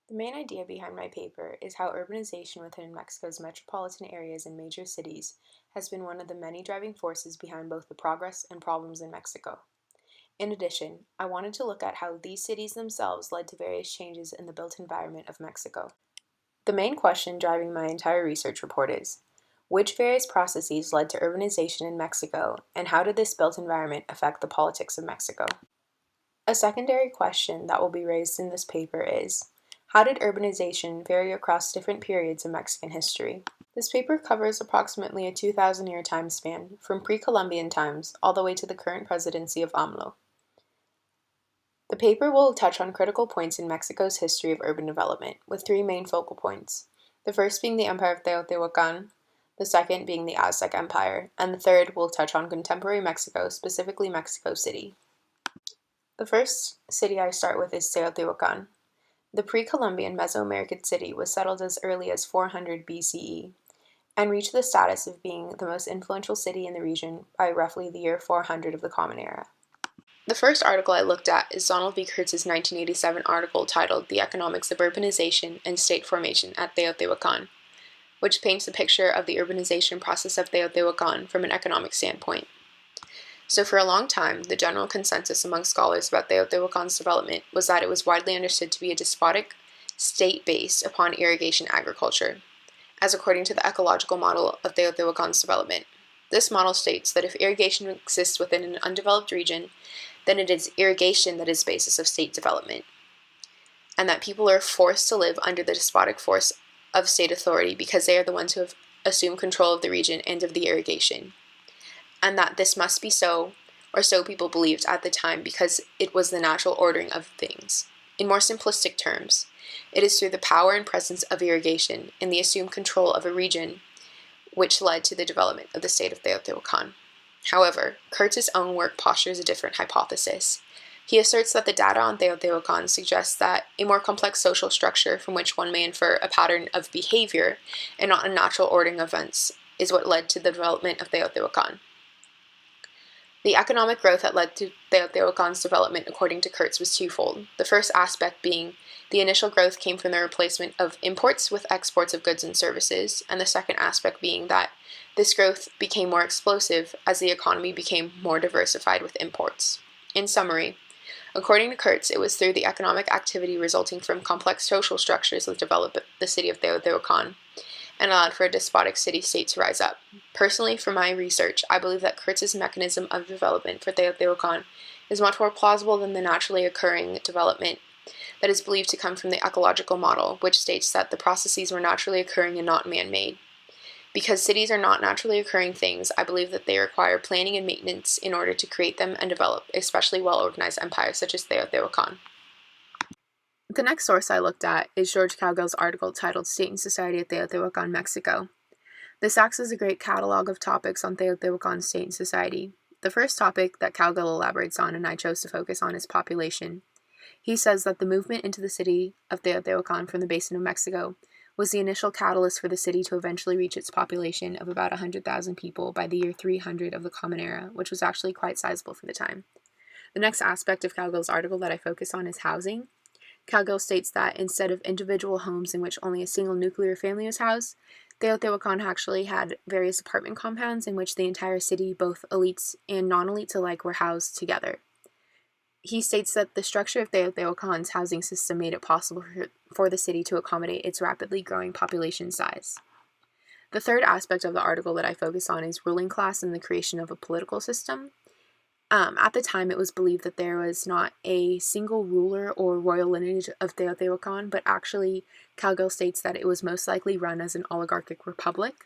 The main idea behind my paper is how urbanization within Mexico's metropolitan areas and major cities has been one of the many driving forces behind both the progress and problems in Mexico. In addition, I wanted to look at how these cities themselves led to various changes in the built environment of Mexico. The main question driving my entire research report is, which various processes led to urbanization in Mexico, and how did this built environment affect the politics of Mexico? A secondary question that will be raised in this paper is, how did urbanization vary across different periods of Mexican history? This paper covers approximately a 2,000-year time span, from pre-Columbian times all the way to the current presidency of AMLO. The paper will touch on critical points in Mexico's history of urban development, with three main focal points, the first being the Empire of Teotihuacan, the second being the Aztec Empire, and the third will touch on contemporary Mexico, specifically Mexico City. The first city I start with is Teotihuacan. The pre-Columbian Mesoamerican city was settled as early as 400 BCE and reached the status of being the most influential city in the region by roughly the year 400 of the Common Era. The first article I looked at is Donald V. Kurtz's 1987 article titled The Economics of Urbanization and State Formation at Teotihuacan, which paints a picture of the urbanization process of Teotihuacan from an economic standpoint. So for a long time, the general consensus among scholars about Teotihuacan's development was that it was widely understood to be a despotic state based upon irrigation agriculture, as according to the ecological model of Teotihuacan's development. This model states that if irrigation exists within an undeveloped region, then it is irrigation that is the basis of state development, and that people are forced to live under the despotic force of state authority because they are the ones who have assumed control of the region and of the irrigation, and that this must be so, or so people believed at the time because it was the natural ordering of things. In more simplistic terms, it is through the power and presence of irrigation and the assumed control of a region which led to the development of the state of Teotihuacan. However, Kurtz's own work postures a different hypothesis. He asserts that the data on Teotihuacan suggests that a more complex social structure from which one may infer a pattern of behavior and not a natural ordering of events is what led to the development of Teotihuacan. The economic growth that led to Teotihuacan's development, according to Kurtz, was twofold. The first aspect being the initial growth came from the replacement of imports with exports of goods and services, and the second aspect being that this growth became more explosive as the economy became more diversified with imports. In summary, according to Kurtz, it was through the economic activity resulting from complex social structures that developed the city of Teotihuacan and allowed for a despotic city-state to rise up. Personally, from my research, I believe that Kurtz's mechanism of development for Teotihuacan is much more plausible than the naturally occurring development that is believed to come from the ecological model, which states that the processes were naturally occurring and not man-made. Because cities are not naturally occurring things, I believe that they require planning and maintenance in order to create them and develop, especially well-organized empires such as Teotihuacan. The next source I looked at is George Cowgill's article titled State and Society at Teotihuacan, Mexico. This acts as a great catalog of topics on Teotihuacan's state and society. The first topic that Cowgill elaborates on and I chose to focus on is population. He says that the movement into the city of Teotihuacan from the basin of Mexico was the initial catalyst for the city to eventually reach its population of about 100,000 people by the year 300 of the Common Era, which was actually quite sizable for the time. The next aspect of Cowgill's article that I focus on is housing. Cowgill states that instead of individual homes in which only a single nuclear family was housed, Teotihuacan actually had various apartment compounds in which the entire city, both elites and non-elites alike, were housed together. He states that the structure of Teotihuacan's housing system made it possible for the city to accommodate its rapidly growing population size. The third aspect of the article that I focus on is ruling class and the creation of a political system. At the time, it was believed that there was not a single ruler or royal lineage of Teotihuacan, but actually, Cowgill states that it was most likely run as an oligarchic republic.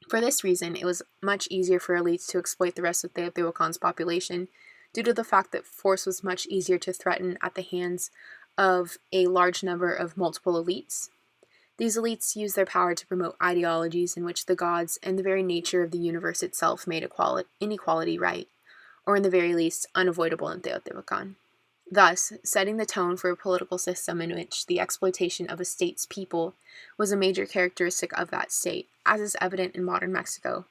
For this reason, it was much easier for elites to exploit the rest of Teotihuacan's population due to the fact that force was much easier to threaten at the hands of a large number of multiple elites. These elites used their power to promote ideologies in which the gods and the very nature of the universe itself made inequality right, or in the very least, unavoidable in Teotihuacan, thus setting the tone for a political system in which the exploitation of a state's people was a major characteristic of that state, as is evident in modern Mexico.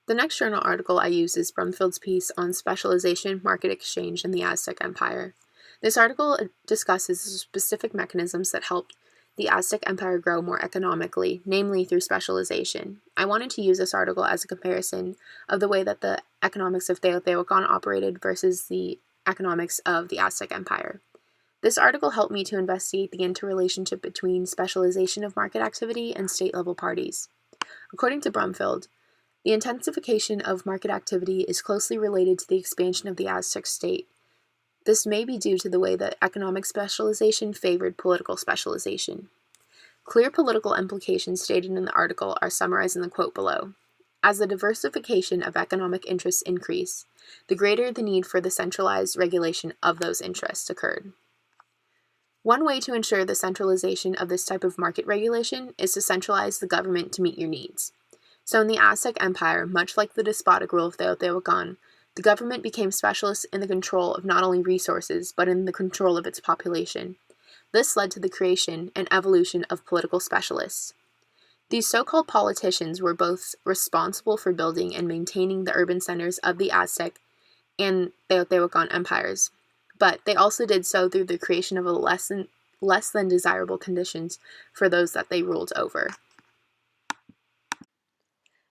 The next journal article I use is Brumfield's piece on specialization, market exchange, and the Aztec Empire. This article discusses specific mechanisms that helped the Aztec Empire grow more economically, namely through specialization. I wanted to use this article as a comparison of the way that the economics of Teotihuacan operated versus the economics of the Aztec Empire. This article helped me to investigate the interrelationship between specialization of market activity and state-level parties. According to Brumfield, the intensification of market activity is closely related to the expansion of the Aztec state. This may be due to the way that economic specialization favored political specialization. Clear political implications stated in the article are summarized in the quote below. As the diversification of economic interests increased, the greater the need for the centralized regulation of those interests occurred. One way to ensure the centralization of this type of market regulation is to centralize the government to meet your needs. So in the Aztec Empire, much like the despotic rule of Teotihuacan, the government became specialists in the control of not only resources, but in the control of its population. This led to the creation and evolution of political specialists. These so-called politicians were both responsible for building and maintaining the urban centers of the Aztec and Teotihuacan empires, but they also did so through the creation of less than desirable conditions for those that they ruled over.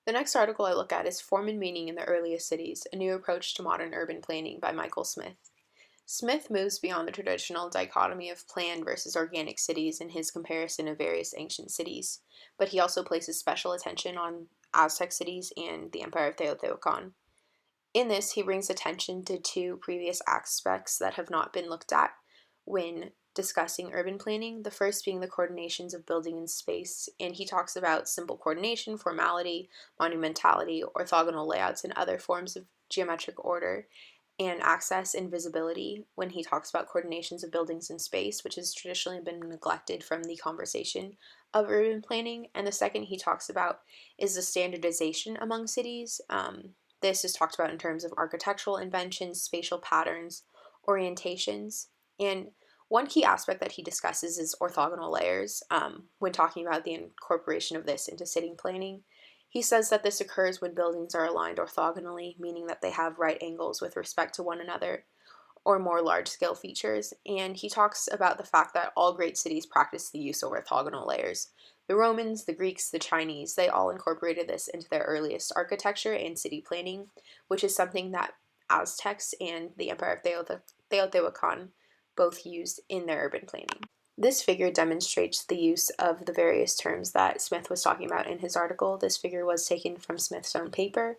The next article I look at is Form and Meaning in the Earliest Cities, A New Approach to Modern Urban Planning by Michael Smith. Smith moves beyond the traditional dichotomy of planned versus organic cities in his comparison of various ancient cities, but he also places special attention on Aztec cities and the Empire of Teotihuacan. In this, he brings attention to two previous aspects that have not been looked at when discussing urban planning, the first being the coordinations of building and space, and he talks about simple coordination, formality, monumentality, orthogonal layouts, and other forms of geometric order, and access and visibility when he talks about coordinations of buildings and space, which has traditionally been neglected from the conversation of urban planning. And the second he talks about is the standardization among cities. This is talked about in terms of architectural inventions, spatial patterns, orientations, and one key aspect that he discusses is orthogonal layers when talking about the incorporation of this into city planning. He says that this occurs when buildings are aligned orthogonally, meaning that they have right angles with respect to one another, or more large-scale features, and he talks about the fact that all great cities practice the use of orthogonal layers. The Romans, the Greeks, the Chinese, they all incorporated this into their earliest architecture and city planning, which is something that Aztecs and the Empire of Teotihuacan both used in their urban planning. This figure demonstrates the use of the various terms that Smith was talking about in his article. This figure was taken from Smith's own paper,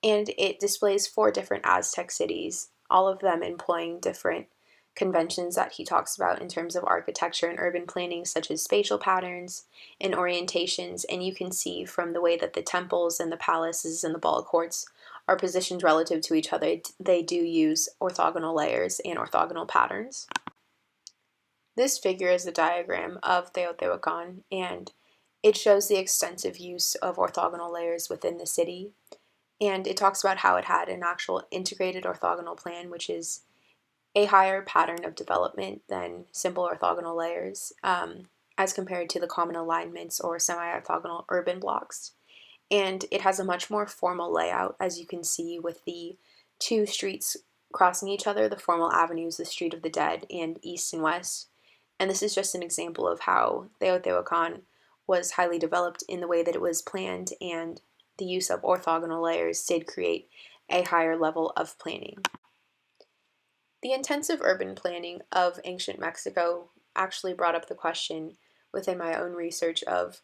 and it displays 4 different Aztec cities, all of them employing different conventions that he talks about in terms of architecture and urban planning, such as spatial patterns and orientations, and you can see from the way that the temples and the palaces and the ball courts are positioned relative to each other, they do use orthogonal layers and orthogonal patterns. This figure is a diagram of Teotihuacan, and it shows the extensive use of orthogonal layers within the city, and it talks about how it had an actual integrated orthogonal plan, which is a higher pattern of development than simple orthogonal layers, as compared to the common alignments or semi-orthogonal urban blocks. And it has a much more formal layout, as you can see with the 2 streets crossing each other, the formal avenues, the Street of the Dead, and east and west. And this is just an example of how Teotihuacan was highly developed in the way that it was planned, and the use of orthogonal layers did create a higher level of planning. The intensive urban planning of ancient Mexico actually brought up the question within my own research of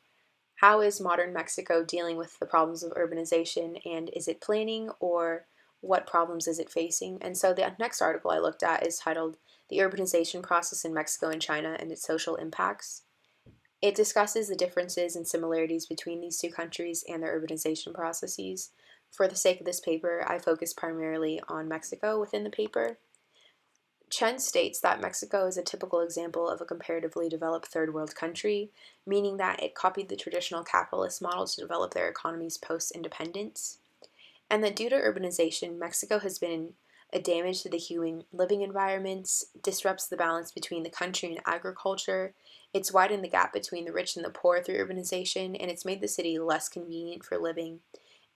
how is modern Mexico dealing with the problems of urbanization, and is it planning, or what problems is it facing? And so the next article I looked at is titled The Urbanization Process in Mexico and China and Its Social Impacts. It discusses the differences and similarities between these 2 countries and their urbanization processes. For the sake of this paper, I focus primarily on Mexico within the paper. Chen states that Mexico is a typical example of a comparatively developed third world country, meaning that it copied the traditional capitalist model to develop their economies post-independence, and that due to urbanization, Mexico has been a damage to the human living environments, disrupts the balance between the country and agriculture, it's widened the gap between the rich and the poor through urbanization, and it's made the city less convenient for living,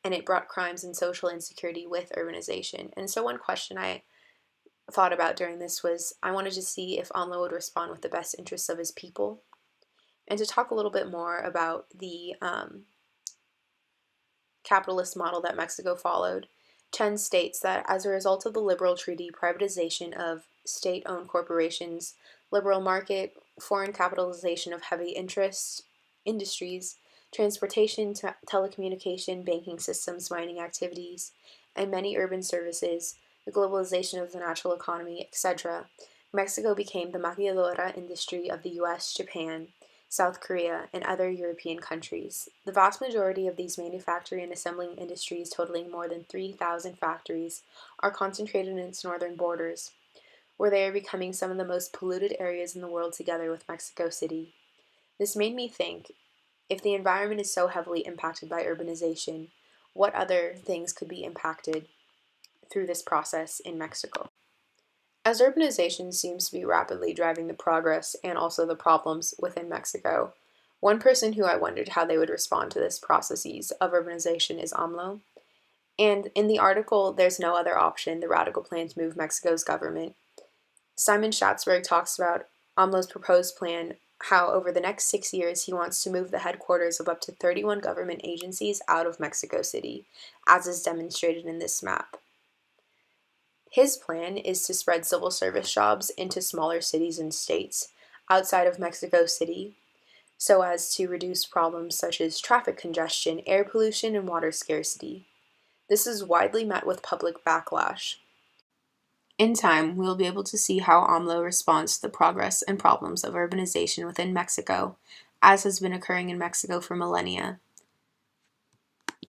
and it brought crimes and social insecurity with urbanization. And so one question I thought about during this was I wanted to see if AMLO would respond with the best interests of his people, and to talk a little bit more about the capitalist model that Mexico followed. Chen states that as a result of the liberal treaty, privatization of state owned corporations, liberal market, foreign capitalization of heavy interest industries, transportation, telecommunication, banking systems, mining activities, and many urban services, the globalization of the natural economy, etc., Mexico became the maquiladora industry of the US, Japan, South Korea, and other European countries. The vast majority of these manufacturing and assembling industries, totaling more than 3,000 factories, are concentrated in its northern borders, where they are becoming some of the most polluted areas in the world together with Mexico City. This made me think, if the environment is so heavily impacted by urbanization, what other things could be impacted through this process in Mexico? As urbanization seems to be rapidly driving the progress and also the problems within Mexico, one person who I wondered how they would respond to this processes of urbanization is AMLO. And in the article, There's No Other Option, The Radical Plan to Move Mexico's Government, Simon Schatzberg talks about AMLO's proposed plan, how over the next 6 years he wants to move the headquarters of up to 31 government agencies out of Mexico City, as is demonstrated in this map. His plan is to spread civil service jobs into smaller cities and states outside of Mexico City so as to reduce problems such as traffic congestion, air pollution, and water scarcity. This is widely met with public backlash. In time, we will be able to see how AMLO responds to the progress and problems of urbanization within Mexico, as has been occurring in Mexico for millennia,